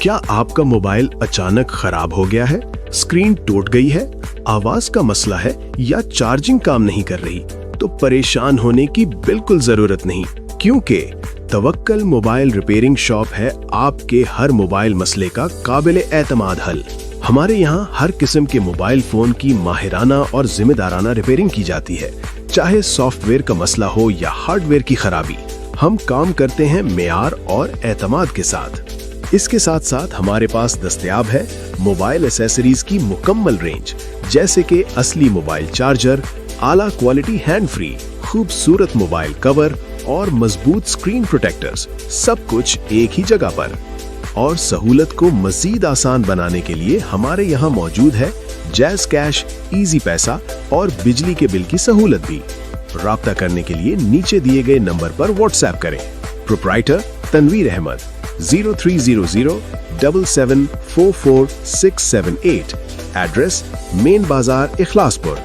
क्या आपका मोबाइल अचानक खराब हो गया है, स्क्रीन टूट गई है, आवाज का मसला है या चार्जिंग काम नहीं कर रही? तो परेशान होने की बिल्कुल जरूरत नहीं, क्योंकि तवक्कल मोबाइल रिपेयरिंग शॉप है आपके हर मोबाइल मसले का काबिल एतमाद हल। हमारे यहाँ हर किस्म के मोबाइल फोन की माहिराना और जिम्मेदाराना रिपेयरिंग की जाती है, चाहे सॉफ्टवेयर का मसला हो या हार्डवेयर की खराबी। हम काम करते हैं मेयार और एतमाद के साथ। इसके साथ साथ हमारे पास दस्तयाब है मोबाइल एसेसरीज की मुकम्मल रेंज, जैसे कि असली मोबाइल चार्जर, आला क्वालिटी हैंड फ्री, खूबसूरत मोबाइल कवर और मजबूत स्क्रीन प्रोटेक्टर्स, सब कुछ एक ही जगह पर। और सहूलत को मजीद आसान बनाने के लिए हमारे यहाँ मौजूद है जैज़ कैश, इजी पैसा और बिजली के बिल की सहूलत भी। राब्ता करने के लिए नीचे दिए गए नंबर पर व्हाट्सएप करें। Proprietor Tanveer Ahmad, 030077444678। Address main बाजार इखलासपुर।